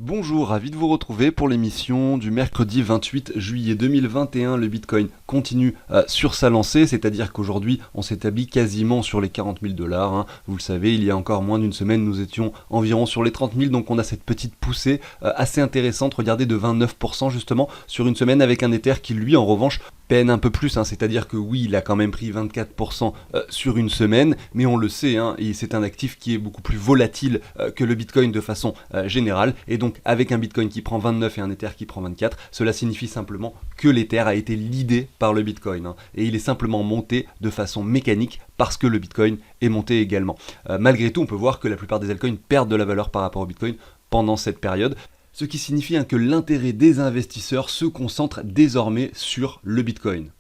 Bonjour, ravi de vous retrouver pour l'émission du mercredi 28 juillet 2021. Le Bitcoin continue sur sa lancée, c'est-à-dire qu'aujourd'hui on s'établit quasiment sur les 40 000 dollars. Vous le savez, il y a encore moins d'une semaine, nous étions environ sur les 30 000, donc on a cette petite poussée assez intéressante, regardez, de 29% justement sur une semaine, avec un Ether qui lui en revanche peine un peu plus, c'est-à-dire que oui, il a quand même pris 24% sur une semaine, mais on le sait, et c'est un actif qui est beaucoup plus volatile que le Bitcoin de façon générale, et donc avec un Bitcoin qui prend 29 et un Ether qui prend 24, cela signifie simplement que l'Ether a été leadé par le Bitcoin, et il est simplement monté de façon mécanique parce que le Bitcoin est monté également. Malgré tout, on peut voir que la plupart des altcoins perdent de la valeur par rapport au Bitcoin pendant cette période, ce qui signifie que l'intérêt des investisseurs se concentre désormais sur le Bitcoin.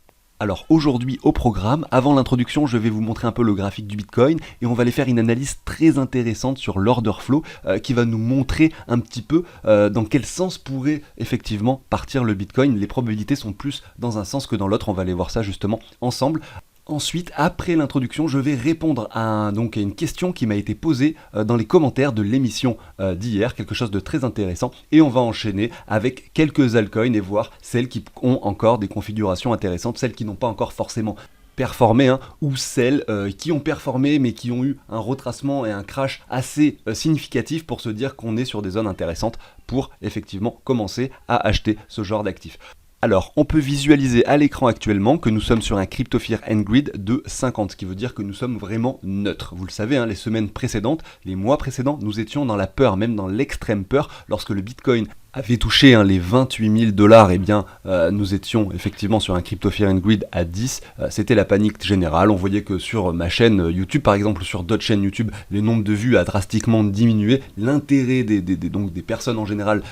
Alors aujourd'hui au programme, avant l'introduction, je vais vous montrer un peu le graphique du Bitcoin et on va aller faire une analyse très intéressante sur l'order flow qui va nous montrer un petit peu dans quel sens pourrait effectivement partir le Bitcoin. Les probabilités sont plus dans un sens que dans l'autre, on va aller voir ça justement ensemble. Ensuite, après l'introduction, je vais répondre à une question qui m'a été posée dans les commentaires de l'émission d'hier, quelque chose de très intéressant, et on va enchaîner avec quelques altcoins et voir celles qui ont encore des configurations intéressantes, celles qui n'ont pas encore forcément performé, ou celles qui ont performé mais qui ont eu un retracement et un crash assez significatif pour se dire qu'on est sur des zones intéressantes pour effectivement commencer à acheter ce genre d'actifs. Alors, on peut visualiser à l'écran actuellement que nous sommes sur un Crypto Fear End Grid de 50, ce qui veut dire que nous sommes vraiment neutres. Vous le savez, les semaines précédentes, les mois précédents, nous étions dans la peur, même dans l'extrême peur, lorsque le Bitcoin avait touché les 28 000 dollars, nous étions effectivement sur un Crypto Fear and Greed à 10, c'était la panique générale. On voyait que sur ma chaîne YouTube par exemple, ou sur d'autres chaînes YouTube, les nombres de vues a drastiquement diminué, l'intérêt des personnes en général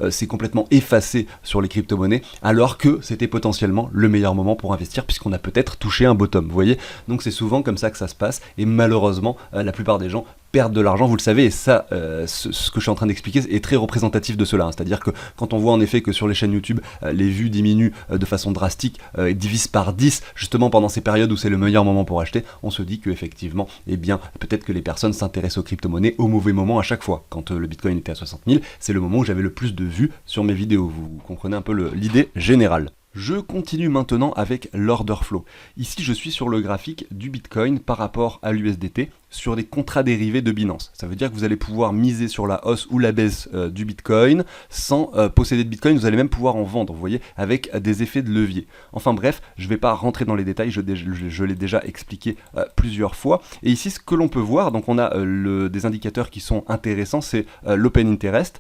s'est complètement effacé sur les crypto-monnaies, alors que c'était potentiellement le meilleur moment pour investir puisqu'on a peut-être touché un bottom, vous voyez. Donc c'est souvent comme ça que ça se passe, et malheureusement la plupart des gens perdent de l'argent, vous le savez, et ça, ce que je suis en train d'expliquer est très représentatif de cela, c'est-à-dire que quand on voit en effet que sur les chaînes YouTube, les vues diminuent de façon drastique et divisent par 10, justement pendant ces périodes où c'est le meilleur moment pour acheter, on se dit que effectivement, peut-être que les personnes s'intéressent aux crypto-monnaies au mauvais moment à chaque fois. Quand le Bitcoin était à 60 000, c'est le moment où j'avais le plus de vues sur mes vidéos, vous comprenez un peu l'idée générale. Je continue maintenant avec l'order flow. Ici, je suis sur le graphique du Bitcoin par rapport à l'USDT sur les contrats dérivés de Binance. Ça veut dire que vous allez pouvoir miser sur la hausse ou la baisse du Bitcoin sans posséder de Bitcoin. Vous allez même pouvoir en vendre, vous voyez, avec des effets de levier. Enfin bref, je ne vais pas rentrer dans les détails, je l'ai déjà expliqué plusieurs fois. Et ici, ce que l'on peut voir, donc on a des indicateurs qui sont intéressants, c'est l'open interest.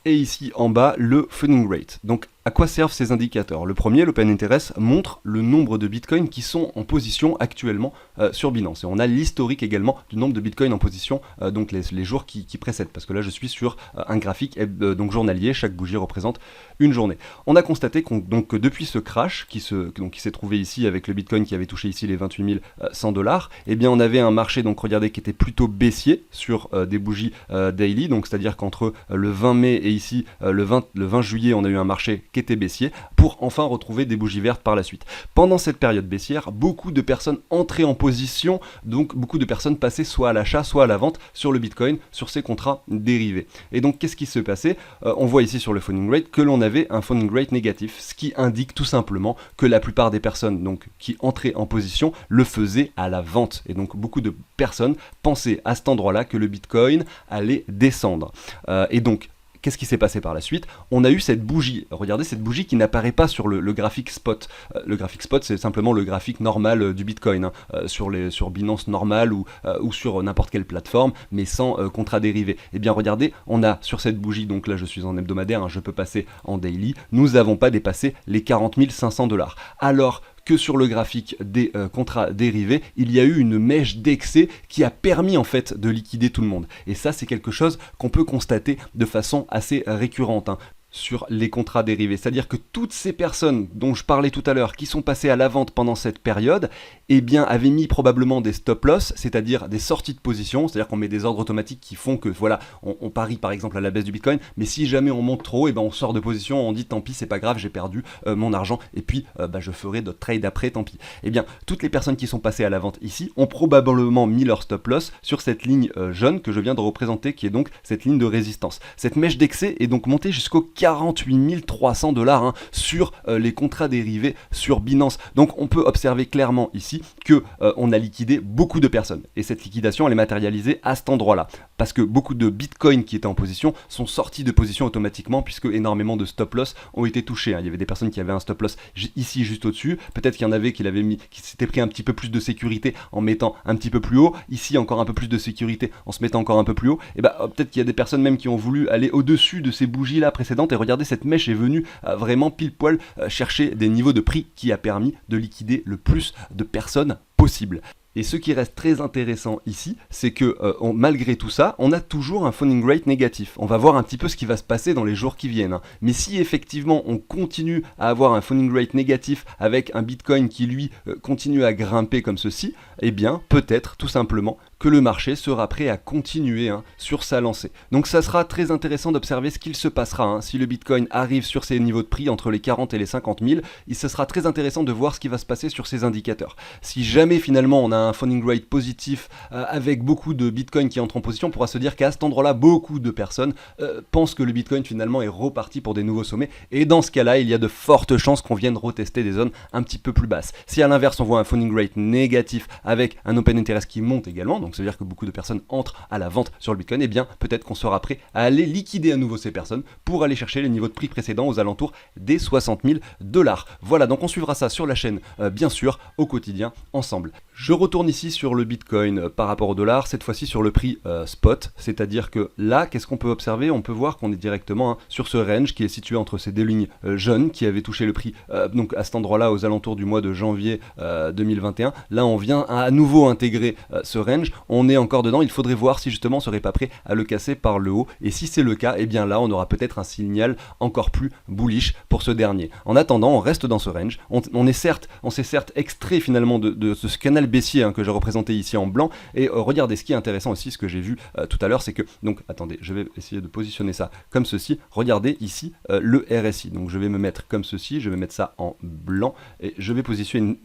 Et ici en bas, le funding rate. Donc à quoi servent ces indicateurs? Le premier, l'open interest, montre le nombre de bitcoins qui sont en position actuellement sur Binance. Et on a l'historique également du nombre de bitcoins en position, donc les jours qui précèdent. Parce que là, je suis sur un graphique journalier, chaque bougie représente une journée. On a constaté que depuis ce crash qui s'est trouvé ici avec le bitcoin qui avait touché ici les 28 100 dollars, on avait un marché, donc regardez, qui était plutôt baissier sur des bougies daily. Donc c'est-à-dire qu'entre le 20 mai et ici le 20 juillet, on a eu un marché qui était baissier, pour enfin retrouver des bougies vertes par la suite. Pendant cette période baissière, beaucoup de personnes entraient en position, donc beaucoup de personnes passaient soit à l'achat, soit à la vente sur le Bitcoin, sur ces contrats dérivés. Et donc qu'est-ce qui se passait? On voit ici sur le funding rate que l'on avait un funding rate négatif, ce qui indique tout simplement que la plupart des personnes qui entraient en position le faisaient à la vente. Et donc beaucoup de personnes pensaient à cet endroit-là que le Bitcoin allait descendre. Et donc qu'est-ce qui s'est passé par la suite? On a eu cette bougie, regardez cette bougie qui n'apparaît pas sur le graphique spot. Le graphique spot, c'est simplement le graphique normal du Bitcoin, sur Binance normal ou sur n'importe quelle plateforme, mais sans contrat dérivé. Et bien regardez, on a sur cette bougie, donc là je suis en hebdomadaire, je peux passer en daily, nous n'avons pas dépassé les 40 500 dollars. Alors que sur le graphique des contrats dérivés, il y a eu une mèche d'excès qui a permis en fait de liquider tout le monde. Et ça, c'est quelque chose qu'on peut constater de façon assez récurrente. sur les contrats dérivés. C'est-à-dire que toutes ces personnes dont je parlais tout à l'heure, qui sont passées à la vente pendant cette période, eh bien, avaient mis probablement des stop-loss, c'est-à-dire des sorties de position, c'est-à-dire qu'on met des ordres automatiques qui font que, voilà, on parie par exemple à la baisse du Bitcoin, mais si jamais on monte trop, eh ben, on sort de position, on dit tant pis, c'est pas grave, j'ai perdu mon argent, et puis je ferai d'autres trades après, tant pis. Eh bien, toutes les personnes qui sont passées à la vente ici ont probablement mis leur stop-loss sur cette ligne jaune que je viens de représenter, qui est donc cette ligne de résistance. Cette mèche d'excès est donc montée jusqu'au 48 300 $ sur les contrats dérivés sur Binance. Donc on peut observer clairement ici que on a liquidé beaucoup de personnes. Et cette liquidation, elle est matérialisée à cet endroit-là. Parce que beaucoup de Bitcoin qui étaient en position sont sortis de position automatiquement, puisque énormément de stop-loss ont été touchés. Il y avait des personnes qui avaient un stop-loss ici juste au-dessus. Peut-être qu'il y en avait qui s'étaient pris un petit peu plus de sécurité en mettant un petit peu plus haut. Ici, encore un peu plus de sécurité en se mettant encore un peu plus haut. Et peut-être qu'il y a des personnes même qui ont voulu aller au-dessus de ces bougies-là précédentes, et regardez, cette mèche est venue vraiment pile poil chercher des niveaux de prix qui a permis de liquider le plus de personnes possible. Et ce qui reste très intéressant ici, c'est que malgré tout ça, on a toujours un funding rate négatif. On va voir un petit peu ce qui va se passer dans les jours qui viennent. Mais si effectivement on continue à avoir un funding rate négatif avec un Bitcoin qui lui continue à grimper comme ceci, eh bien peut-être tout simplement que le marché sera prêt à continuer sur sa lancée. Donc ça sera très intéressant d'observer ce qu'il se passera si le Bitcoin arrive sur ces niveaux de prix entre les 40 et les 50 000. Et ce sera très intéressant de voir ce qui va se passer sur ces indicateurs. Si jamais finalement on a un funding rate positif avec beaucoup de Bitcoin qui entrent en position, on pourra se dire qu'à cet endroit-là, beaucoup de personnes pensent que le Bitcoin finalement est reparti pour des nouveaux sommets. Et dans ce cas-là, il y a de fortes chances qu'on vienne retester des zones un petit peu plus basses. Si à l'inverse on voit un funding rate négatif avec un open interest qui monte également, donc c'est-à-dire que beaucoup de personnes entrent à la vente sur le Bitcoin, et bien peut-être qu'on sera prêt à aller liquider à nouveau ces personnes pour aller chercher les niveaux de prix précédents aux alentours des 60 000 $. Voilà, donc on suivra ça sur la chaîne, bien sûr, au quotidien, ensemble. Je retourne ici sur le Bitcoin par rapport au dollar, cette fois-ci sur le prix spot, c'est-à-dire que là, qu'est-ce qu'on peut observer? On peut voir qu'on est directement sur ce range qui est situé entre ces deux lignes jaunes qui avaient touché le prix donc à cet endroit-là aux alentours du mois de janvier 2021. Là, on vient à nouveau intégrer ce range. On est encore dedans, il faudrait voir si justement on serait pas prêt à le casser par le haut, et si c'est le cas, et bien là on aura peut-être un signal encore plus bullish pour ce dernier. En attendant, on reste dans ce range, on s'est certes extrait finalement de ce canal baissier que j'ai représenté ici en blanc, et regardez, ce qui est intéressant aussi, ce que j'ai vu tout à l'heure, c'est que, donc attendez, je vais essayer de positionner ça comme ceci, regardez ici le RSI, donc je vais me mettre comme ceci, je vais mettre ça en blanc, et je vais positionner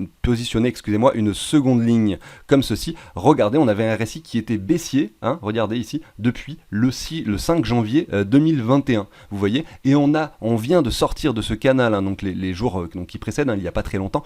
une seconde ligne comme ceci. Regardez, on avait un RSI qui était baissier, regardez ici, depuis le 5 janvier 2021, vous voyez, et on vient de sortir de ce canal, donc les jours qui précèdent, il n'y a pas très longtemps,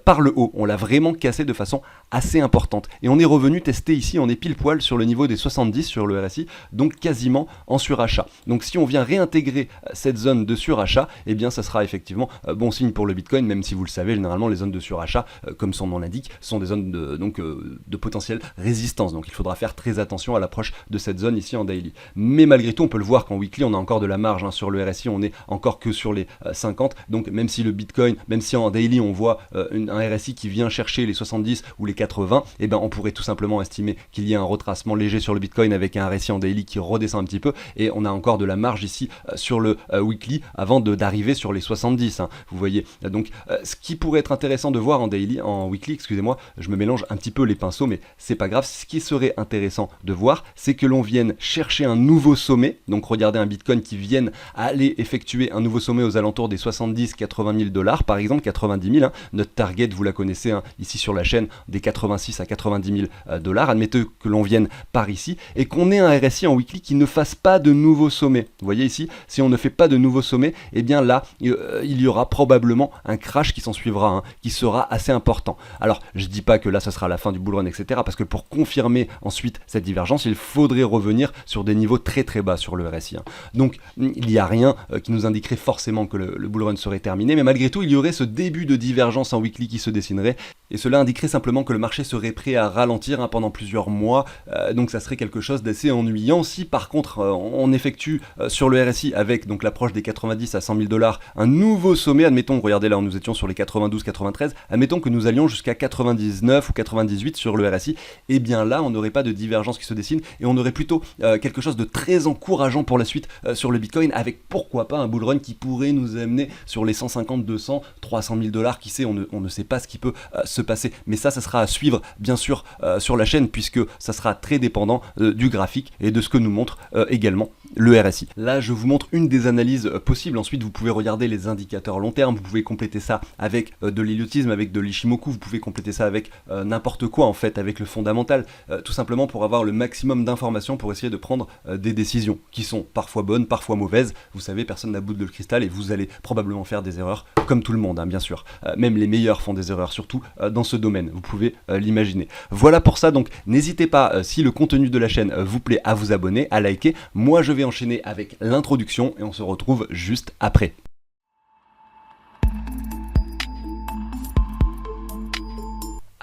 par le haut, on l'a vraiment cassé de façon assez importante, et on est revenu tester ici, on est pile poil sur le niveau des 70 sur le RSI, donc quasiment en surachat. Donc si on vient réintégrer cette zone de surachat, eh bien ça sera effectivement bon signe pour le Bitcoin, même si vous le savez, généralement les zones de surachat, comme son nom l'indique, sont des zones de potentielle résistance, donc il faudra faire très attention à l'approche de cette zone ici en daily. Mais malgré tout, on peut le voir qu'en weekly, on a encore de la marge sur le RSI, on est encore que sur les 50, donc même si le Bitcoin, même si en daily on voit un RSI qui vient chercher les 70 ou les 80, eh ben on pourrait tout simplement estimer qu'il y a un retracement léger sur le Bitcoin avec un RSI en daily qui redescend un petit peu, et on a encore de la marge ici sur le weekly avant d'arriver sur les 70, vous voyez. Donc ce qui pourrait être intéressant de voir en weekly, excusez-moi, je me mélange un petit peu les pinceaux, mais c'est pas grave. Ce qui serait intéressant de voir, c'est que l'on vienne chercher un nouveau sommet, donc regardez un Bitcoin qui vienne aller effectuer un nouveau sommet aux alentours des 70-80 000 $, par exemple 90 000, notre target, vous la connaissez ici sur la chaîne, des 86 à 90 000 $, admettez que l'on vienne par ici, et qu'on ait un RSI en weekly qui ne fasse pas de nouveau sommet. Vous voyez ici, si on ne fait pas de nouveau sommet, et bien là, il y aura probablement un crash qui s'en suivra, qui sera assez important. Alors, je dis pas que là, ce sera la fin du bull run, etc., parce que pour confirmer ensuite cette divergence, il faudrait revenir sur des niveaux très très bas sur le RSI. Donc, il n'y a rien qui nous indiquerait forcément que le bull run serait terminé, mais malgré tout, il y aurait ce début de divergence en weekly qui se dessinerait, et cela indiquerait simplement que le marché serait prêt à ralentir pendant plusieurs mois, donc ça serait quelque chose d'assez ennuyant. Si par contre on effectue sur le RSI avec donc l'approche des 90 à 100 000 $ un nouveau sommet, admettons, regardez là, nous étions sur les 92-93, admettons que nous allions jusqu'à 99 ou 0,98 sur le RSI, et bien là on n'aurait pas de divergence qui se dessine et on aurait plutôt quelque chose de très encourageant pour la suite sur le Bitcoin, avec pourquoi pas un bull run qui pourrait nous amener sur les 150, 200, 300 000 $, qui sait, on ne sait pas ce qui peut se passer, mais ça sera à suivre bien sûr sur la chaîne, puisque ça sera très dépendant du graphique et de ce que nous montre également le RSI. Là je vous montre une des analyses possibles. Ensuite vous pouvez regarder les indicateurs long terme, vous pouvez compléter ça avec de l'héliotisme, avec de l'Ishimoku, vous pouvez compléter ça avec n'importe quoi en fait, avec le fondamental, tout simplement pour avoir le maximum d'informations pour essayer de prendre des décisions qui sont parfois bonnes, parfois mauvaises. Vous savez, personne n'a boule de cristal et vous allez probablement faire des erreurs comme tout le monde, hein, bien sûr. Même les meilleurs font des erreurs, surtout dans ce domaine, vous pouvez l'imaginer. Voilà pour ça, donc n'hésitez pas, si le contenu de la chaîne vous plaît, à vous abonner, à liker. Moi je vais enchaîner avec l'introduction et on se retrouve juste après.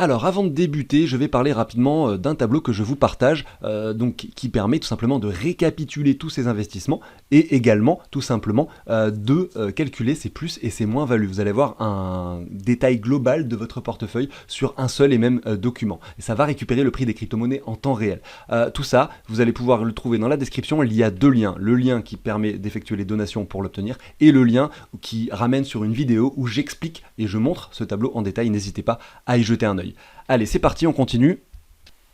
Alors avant de débuter, je vais parler rapidement d'un tableau que je vous partage, donc qui permet tout simplement de récapituler tous ces investissements et également tout simplement de calculer ses plus et ses moins-values. Vous allez avoir un détail global de votre portefeuille sur un seul et même document. Et ça va récupérer le prix des crypto-monnaies en temps réel. Tout ça, vous allez pouvoir le trouver dans la description. Il y a deux liens. Le lien qui permet d'effectuer les donations pour l'obtenir et le lien qui ramène sur une vidéo où j'explique et je montre ce tableau en détail. N'hésitez pas à y jeter un œil. Allez, c'est parti, on continue.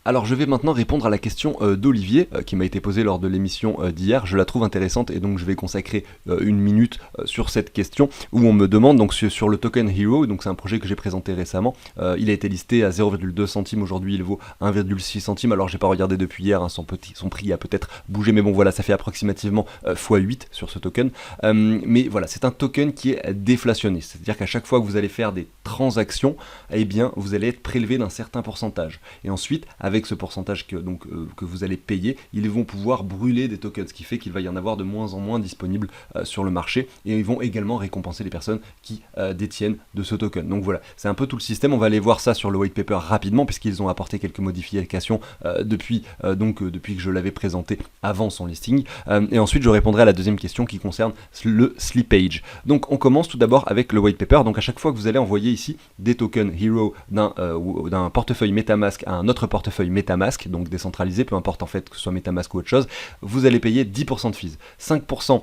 Alors je vais maintenant répondre à la question d'Olivier qui m'a été posée lors de l'émission d'hier. Je la trouve intéressante et donc je vais consacrer une minute sur cette question où on me demande donc sur le token Hero. Donc c'est un projet que j'ai présenté récemment. Il a été listé à 0,2 centimes, aujourd'hui il vaut 1,6 centimes. Alors j'ai pas regardé depuis hier, hein, son prix a peut-être bougé, mais bon voilà, ça fait approximativement x8 sur ce token. Mais voilà, c'est un token qui est déflationniste, c'est-à-dire qu'à chaque fois que vous allez faire des transactions, eh bien vous allez être prélevé d'un certain pourcentage. Et ensuite, avec ce pourcentage que vous allez payer, ils vont pouvoir brûler des tokens, ce qui fait qu'il va y en avoir de moins en moins disponibles sur le marché, et ils vont également récompenser les personnes qui détiennent de ce token. Donc voilà, c'est un peu tout le système. On va aller voir ça sur le white paper rapidement, puisqu'ils ont apporté quelques modifications depuis que je l'avais présenté avant son listing. Et ensuite je répondrai à la deuxième question qui concerne le slippage. Donc on commence tout d'abord avec le white paper. Donc à chaque fois que vous allez envoyer ici des tokens Hero d'un portefeuille MetaMask à un autre portefeuille MetaMask, donc décentralisé, peu importe en fait que ce soit MetaMask ou autre chose, vous allez payer 10% de fees, 5%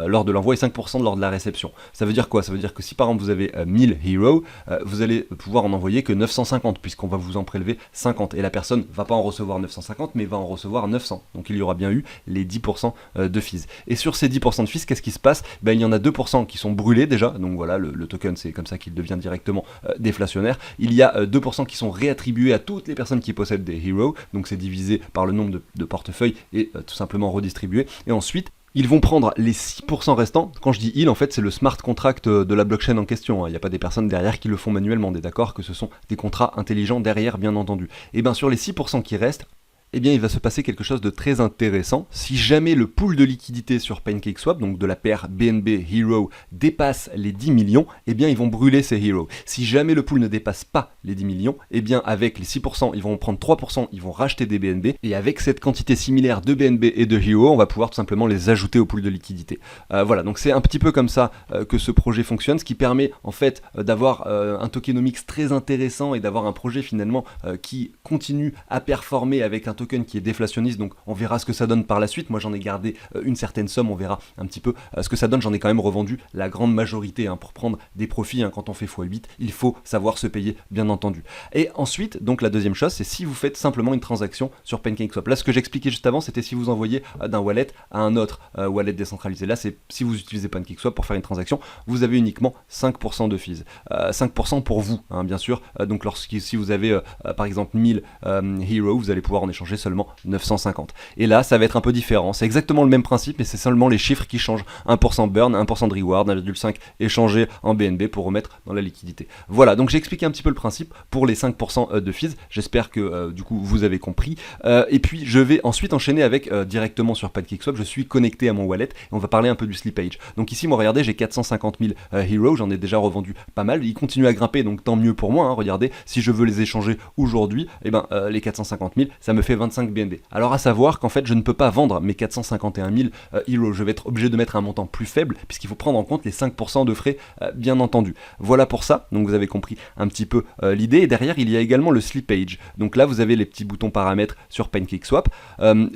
lors de l'envoi et 5% lors de la réception. Ça veut dire quoi? Ça veut dire que si par exemple vous avez 1000 Hero, vous allez pouvoir en envoyer que 950, puisqu'on va vous en prélever 50, et la personne va pas en recevoir 950 mais va en recevoir 900, donc il y aura bien eu les 10% de fees. Et sur ces 10% de fees, qu'est-ce qui se passe? Ben, il y en a 2% qui sont brûlés déjà, donc voilà, le token c'est comme ça qu'il devient directement déflationnaire. Il y a 2% qui sont réattribués à toutes les personnes qui possèdent des Hero, donc c'est divisé par le nombre de portefeuilles et tout simplement redistribué. Et ensuite, ils vont prendre les 6% restants. Quand je dis ils, en fait, c'est le smart contract de la blockchain en question. Il n'y a pas des personnes derrière qui le font manuellement. On est d'accord que ce sont des contrats intelligents derrière, bien entendu. Et bien sur les 6% qui restent, eh bien il va se passer quelque chose de très intéressant. Si jamais le pool de liquidité sur PancakeSwap, donc de la paire BNB Hero, dépasse les 10 millions, eh bien ils vont brûler ces Hero. Si jamais le pool ne dépasse pas les 10 millions, eh bien avec les 6%, ils vont prendre 3%, ils vont racheter des BNB, et avec cette quantité similaire de BNB et de Hero, on va pouvoir tout simplement les ajouter au pool de liquidité. Voilà, donc c'est un petit peu comme ça que ce projet fonctionne, ce qui permet en fait d'avoir un tokenomics très intéressant et d'avoir un projet finalement qui continue à performer avec un token qui est déflationniste. Donc on verra ce que ça donne par la suite. Moi j'en ai gardé une certaine somme, on verra un petit peu ce que ça donne. J'en ai quand même revendu la grande majorité pour prendre des profits. Quand on fait x8, il faut savoir se payer, bien entendu. Et ensuite, donc la deuxième chose, c'est si vous faites simplement une transaction sur PancakeSwap. Là, ce que j'expliquais juste avant, c'était si vous envoyez d'un wallet à un autre wallet décentralisé. Là, c'est si vous utilisez PancakeSwap pour faire une transaction, vous avez uniquement 5% de fees. 5% pour vous, bien sûr. Donc si vous avez par exemple 1000 Hero, vous allez pouvoir en échanger seulement 950. Et là, ça va être un peu différent. C'est exactement le même principe, mais c'est seulement les chiffres qui changent. 1% burn, 1% de reward, 1,5 échangé en BNB pour remettre dans la liquidité. Voilà, donc j'ai expliqué un petit peu le principe pour les 5% de fees. J'espère que du coup vous avez compris. Et puis je vais ensuite enchaîner avec directement sur PancakeSwap. Je suis connecté à mon wallet et on va parler un peu du slippage. Donc ici, moi regardez, j'ai 450 000 Hero, j'en ai déjà revendu pas mal. Ils continuent à grimper, donc tant mieux pour moi. Regardez, si je veux les échanger aujourd'hui, eh ben, les 450 000, ça me fait fait 25 BNB. Alors à savoir qu'en fait je ne peux pas vendre mes 451 000 Heroes, je vais être obligé de mettre un montant plus faible puisqu'il faut prendre en compte les 5% de frais bien entendu. Voilà pour ça, donc vous avez compris un petit peu l'idée, et derrière il y a également le slippage. Donc là vous avez les petits boutons paramètres sur PancakeSwap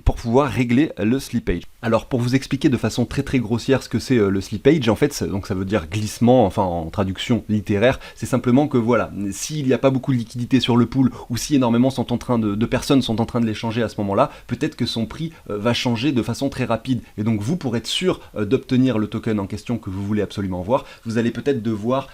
pour pouvoir régler le slippage. Alors pour vous expliquer de façon très grossière ce que c'est le slippage, en fait donc ça veut dire glissement, enfin en traduction littéraire, c'est simplement que voilà, s'il n'y a pas beaucoup de liquidité sur le pool ou si énormément sont en train de personnes sont en train de l'échanger à ce moment-là, peut-être que son prix va changer de façon très rapide. Et donc vous, pour être sûr d'obtenir le token en question que vous voulez absolument voir, vous allez peut-être devoir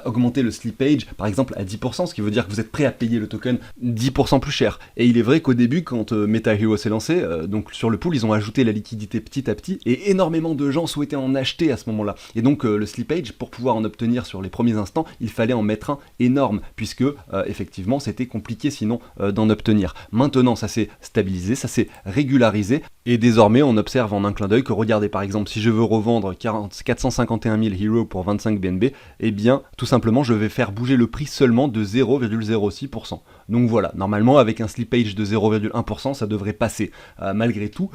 augmenter le slippage, par exemple à 10%, ce qui veut dire que vous êtes prêt à payer le token 10% plus cher. Et il est vrai qu'au début, quand MetaHero s'est lancé, donc sur le pool, ils ont ajouté la liquidité petit à petit, et énormément de gens souhaitaient en acheter à ce moment-là. Et donc le slippage, pour pouvoir en obtenir sur les premiers instants, il fallait en mettre un énorme, puisque effectivement c'était compliqué sinon d'en obtenir. Maintenant ça s'est stabilisé, ça s'est régularisé, et désormais on observe en un clin d'œil que regardez par exemple si je veux revendre 451 000 Heroes pour 25 BNB, eh bien tout simplement je vais faire bouger le prix seulement de 0,06%. Donc voilà, normalement avec un slippage de 0,1% ça devrait passer. Malgré tout,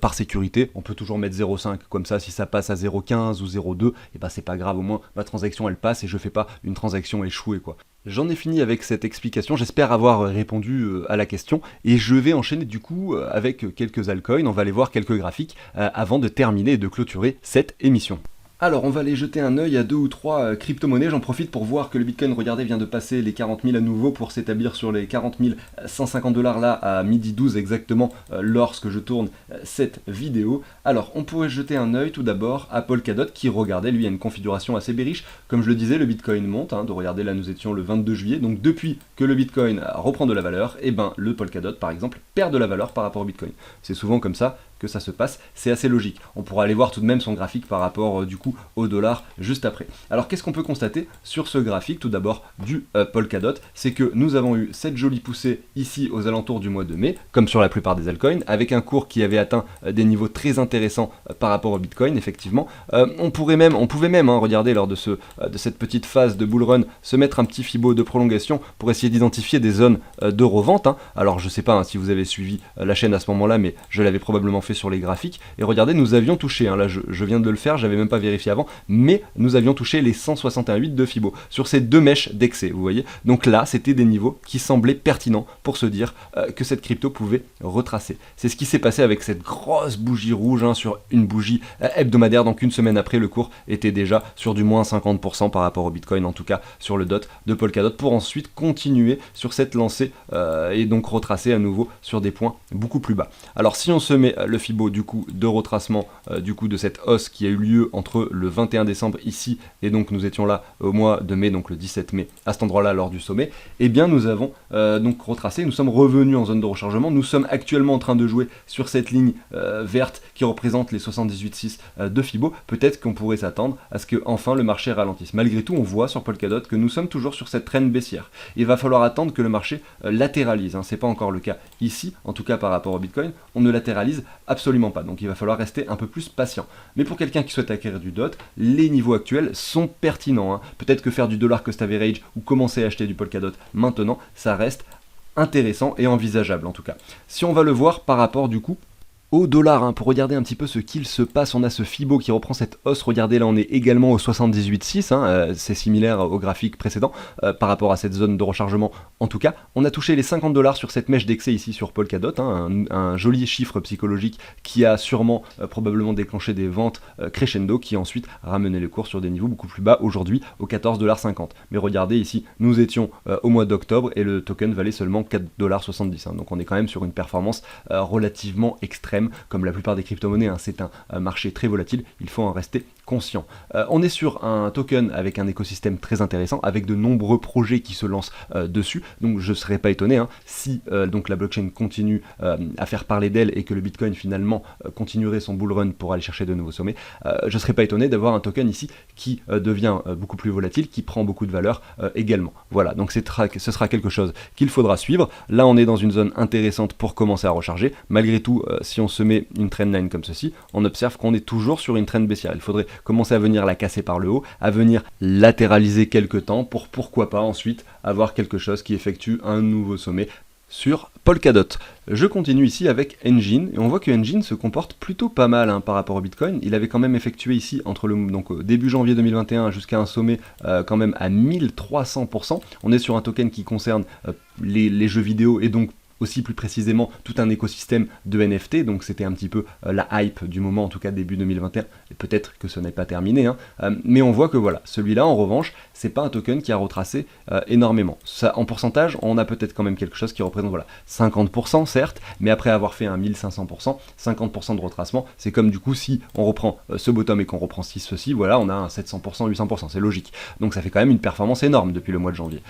par sécurité, on peut toujours mettre 0,5, comme ça si ça passe à 0,15 ou 0,2, et bah c'est pas grave, au moins ma transaction elle passe et je fais pas une transaction échouée quoi. J'en ai fini avec cette explication, j'espère avoir répondu à la question, et je vais enchaîner du coup avec quelques altcoins, on va aller voir quelques graphiques avant de terminer et de clôturer cette émission. Alors on va aller jeter un œil à 2 ou 3 crypto-monnaies, j'en profite pour voir que le Bitcoin, regardez, vient de passer les 40 000 à nouveau pour s'établir sur les 40 150 $ là à midi 12 exactement lorsque je tourne cette vidéo. Alors on pourrait jeter un œil tout d'abord à Polkadot qui, regardez, lui a une configuration assez bearish. Comme je le disais, le Bitcoin monte, de regarder là nous étions le 22 juillet, donc depuis que le Bitcoin reprend de la valeur, et ben le Polkadot par exemple perd de la valeur par rapport au Bitcoin. C'est souvent comme ça que ça se passe, c'est assez logique. On pourra aller voir tout de même son graphique par rapport du coup au dollar juste après. Alors qu'est-ce qu'on peut constater sur ce graphique tout d'abord du Polkadot, c'est que nous avons eu cette jolie poussée ici aux alentours du mois de mai, comme sur la plupart des altcoins, avec un cours qui avait atteint des niveaux très intéressants par rapport au Bitcoin, effectivement. On pouvait même, regarder lors de cette petite phase de bull run, se mettre un petit fibo de prolongation pour essayer d'identifier des zones de revente. Alors je sais pas si vous avez suivi la chaîne à ce moment-là, mais je l'avais probablement fait sur les graphiques, et regardez, nous avions touché, là je viens de le faire, j'avais même pas vérifié avant, mais nous avions touché les 168 de Fibo, sur ces deux mèches d'excès, vous voyez. Donc là, c'était des niveaux qui semblaient pertinents pour se dire que cette crypto pouvait retracer. C'est ce qui s'est passé avec cette grosse bougie rouge, sur une bougie hebdomadaire, donc une semaine après, le cours était déjà sur du moins 50% par rapport au Bitcoin, en tout cas sur le DOT de Polkadot, pour ensuite continuer sur cette lancée et donc retracer à nouveau sur des points beaucoup plus bas. Alors si on se met le Fibo du coup de retracement du coup de cette hausse qui a eu lieu entre le 21 décembre ici et donc nous étions là au mois de mai, donc le 17 mai à cet endroit là lors du sommet, et bien nous avons donc retracé, nous sommes revenus en zone de rechargement, nous sommes actuellement en train de jouer sur cette ligne verte qui représente les 78,6 de Fibo. Peut-être qu'on pourrait s'attendre à ce que enfin le marché ralentisse. Malgré tout, on voit sur Polkadot que nous sommes toujours sur cette traîne baissière. Il va falloir attendre que le marché latéralise, c'est pas encore le cas ici, en tout cas par rapport au Bitcoin, on ne latéralise absolument pas, donc il va falloir rester un peu plus patient. Mais pour quelqu'un qui souhaite acquérir du DOT, les niveaux actuels sont pertinents. Peut-être que faire du dollar cost average ou commencer à acheter du Polkadot maintenant, ça reste intéressant et envisageable en tout cas. Si on va le voir par rapport du coup au dollar, pour regarder un petit peu ce qu'il se passe, on a ce Fibo qui reprend cette hausse, regardez là on est également au 78,6, c'est similaire au graphique précédent par rapport à cette zone de rechargement en tout cas. On a touché les 50 $ sur cette mèche d'excès ici sur Polkadot, un joli chiffre psychologique qui a sûrement probablement déclenché des ventes crescendo qui a ensuite ramené le cours sur des niveaux beaucoup plus bas aujourd'hui au 14,50 $. Mais regardez ici, nous étions au mois d'octobre et le token valait seulement 4,70 $, donc on est quand même sur une performance relativement extrême. Comme la plupart des crypto-monnaies, c'est un marché très volatile, il faut en rester conscient. On est sur un token avec un écosystème très intéressant, avec de nombreux projets qui se lancent dessus, donc je ne serais pas étonné si donc la blockchain continue à faire parler d'elle et que le Bitcoin finalement continuerait son bull run pour aller chercher de nouveaux sommets. Je ne serais pas étonné d'avoir un token ici qui devient beaucoup plus volatile, qui prend beaucoup de valeur également. Voilà, donc ce sera quelque chose qu'il faudra suivre. Là on est dans une zone intéressante pour commencer à recharger. Malgré tout, si on se met une trendline comme ceci, on observe qu'on est toujours sur une trend baissière. Il faudrait commencer à venir la casser par le haut, à venir latéraliser quelques temps pour pourquoi pas ensuite avoir quelque chose qui effectue un nouveau sommet sur Polkadot. Je continue ici avec Engine, et on voit que Engine se comporte plutôt pas mal par rapport au Bitcoin. Il avait quand même effectué ici, entre début janvier 2021 jusqu'à un sommet quand même à 1300%. On est sur un token qui concerne les jeux vidéo et donc aussi plus précisément tout un écosystème de NFT, donc c'était un petit peu la hype du moment, en tout cas début 2021, et peut-être que ce n'est pas terminé, mais on voit que voilà, celui-là en revanche, c'est pas un token qui a retracé énormément. Ça, en pourcentage, on a peut-être quand même quelque chose qui représente voilà, 50% certes, mais après avoir fait un 1500%, 50% de retracement, c'est comme du coup si on reprend ce bottom et qu'on reprend ceci, voilà, on a un 700%, 800%, c'est logique. Donc ça fait quand même une performance énorme depuis le mois de janvier.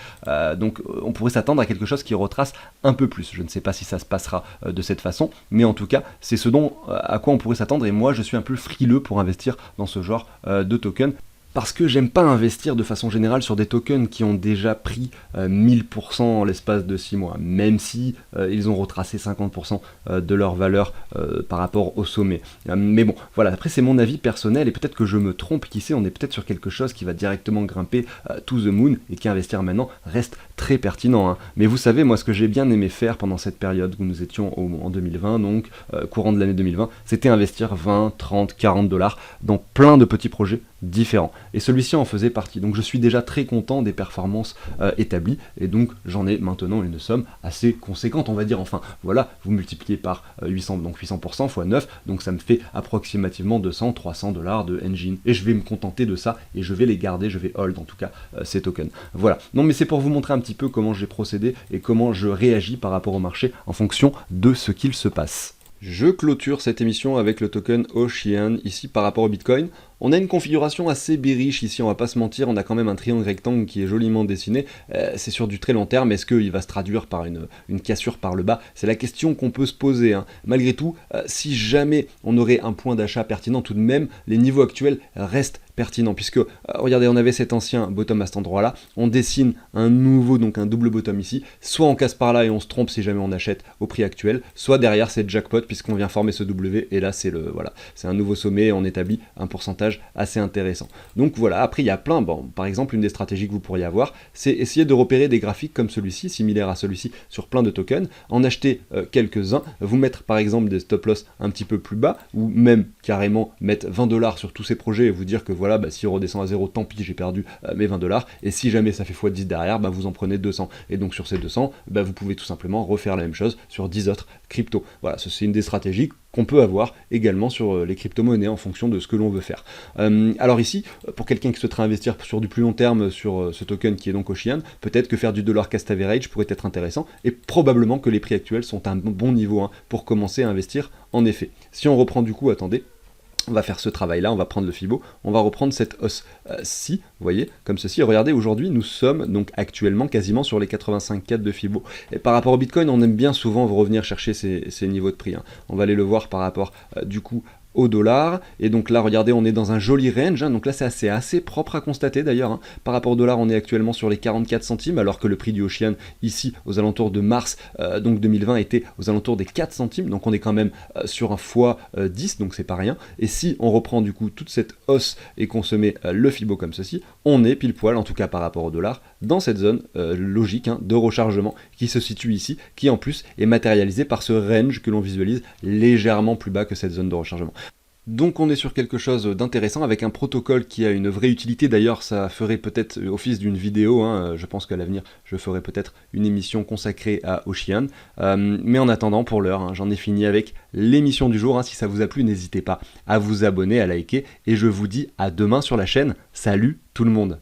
Donc on pourrait s'attendre à quelque chose qui retrace un peu plus. Je ne sais pas si ça se passera de cette façon, mais en tout cas, c'est ce à quoi on pourrait s'attendre, et moi je suis un peu frileux pour investir dans ce genre de token. Parce que j'aime pas investir de façon générale sur des tokens qui ont déjà pris 1000% en l'espace de 6 mois, même si ils ont retracé 50% de leur valeur par rapport au sommet. Mais bon, voilà, après c'est mon avis personnel, et peut-être que je me trompe, qui sait, on est peut-être sur quelque chose qui va directement grimper to the moon, et qui investir maintenant reste très pertinent. Mais vous savez, moi ce que j'ai bien aimé faire pendant cette période où nous étions en 2020, donc courant de l'année 2020, c'était investir 20, 30, 40 dollars dans plein de petits projets différents. Et celui-ci en faisait partie. Donc je suis déjà très content des performances établies, et donc j'en ai maintenant une somme assez conséquente, on va dire. Enfin voilà, vous multipliez par 800, donc 800% x 9, donc ça me fait approximativement 200, 300 dollars de Engine. Et je vais me contenter de ça, et je vais les garder, je vais hold en tout cas ces tokens. Voilà, non mais c'est pour vous montrer un petit peu comment j'ai procédé et comment je réagis par rapport au marché en fonction de ce qu'il se passe. Je clôture cette émission avec le token Ocean, ici par rapport au Bitcoin. On a une configuration assez bearish ici, on va pas se mentir, on a quand même un triangle rectangle qui est joliment dessiné, c'est sur du très long terme, est-ce qu'il va se traduire par une cassure par le bas? C'est la question qu'on peut se poser. Malgré tout, si jamais on aurait un point d'achat pertinent, tout de même, les niveaux actuels restent pertinents, puisque, regardez, on avait cet ancien bottom à cet endroit-là, on dessine un nouveau, donc un double bottom ici, soit on casse par là et on se trompe si jamais on achète au prix actuel, soit derrière c'est jackpot, puisqu'on vient former ce W, et là c'est un nouveau sommet, on établit un pourcentage assez intéressant. Donc voilà, après il y a plein, par exemple une des stratégies que vous pourriez avoir, c'est essayer de repérer des graphiques comme celui-ci, similaires à celui-ci sur plein de tokens, en acheter quelques-uns, vous mettre par exemple des stop loss un petit peu plus bas, ou même carrément mettre 20 dollars sur tous ces projets et vous dire que voilà, si on redescend à zéro, tant pis, j'ai perdu mes 20 dollars, et si jamais ça fait x10 derrière, vous en prenez 200, et donc sur ces 200, vous pouvez tout simplement refaire la même chose sur 10 autres cryptos. Voilà, c'est une des stratégies qu'on peut avoir également sur les crypto-monnaies en fonction de ce que l'on veut faire. Alors ici, pour quelqu'un qui souhaiterait investir sur du plus long terme sur ce token qui est donc Ocean, peut-être que faire du dollar cost average pourrait être intéressant, et probablement que les prix actuels sont à un bon niveau pour commencer à investir en effet. Si on reprend du coup, attendez, on va faire ce travail-là, on va prendre le Fibo, on va reprendre cette hausse-ci, vous voyez, comme ceci. Et regardez, aujourd'hui, nous sommes donc actuellement quasiment sur les 85,4 de Fibo. Et par rapport au Bitcoin, on aime bien souvent revenir chercher ces niveaux de prix. On va aller le voir par rapport, du coup, au dollar, et donc là regardez, on est dans un joli range, donc là c'est assez propre à constater d'ailleurs, par rapport au dollar on est actuellement sur les 44 centimes, alors que le prix du Ocean ici aux alentours de mars donc 2020 était aux alentours des 4 centimes, donc on est quand même sur un x10, donc c'est pas rien, et si on reprend du coup toute cette hausse et qu'on se met le Fibo comme ceci, on est pile poil, en tout cas par rapport au dollar, dans cette zone logique de rechargement qui se situe ici, qui en plus est matérialisée par ce range que l'on visualise légèrement plus bas que cette zone de rechargement. Donc on est sur quelque chose d'intéressant avec un protocole qui a une vraie utilité. D'ailleurs ça ferait peut-être office d'une vidéo, je pense qu'à l'avenir je ferai peut-être une émission consacrée à Ocean, mais en attendant pour l'heure, j'en ai fini avec l'émission du jour. Si ça vous a plu, n'hésitez pas à vous abonner, à liker, et je vous dis à demain sur la chaîne. Salut tout le monde.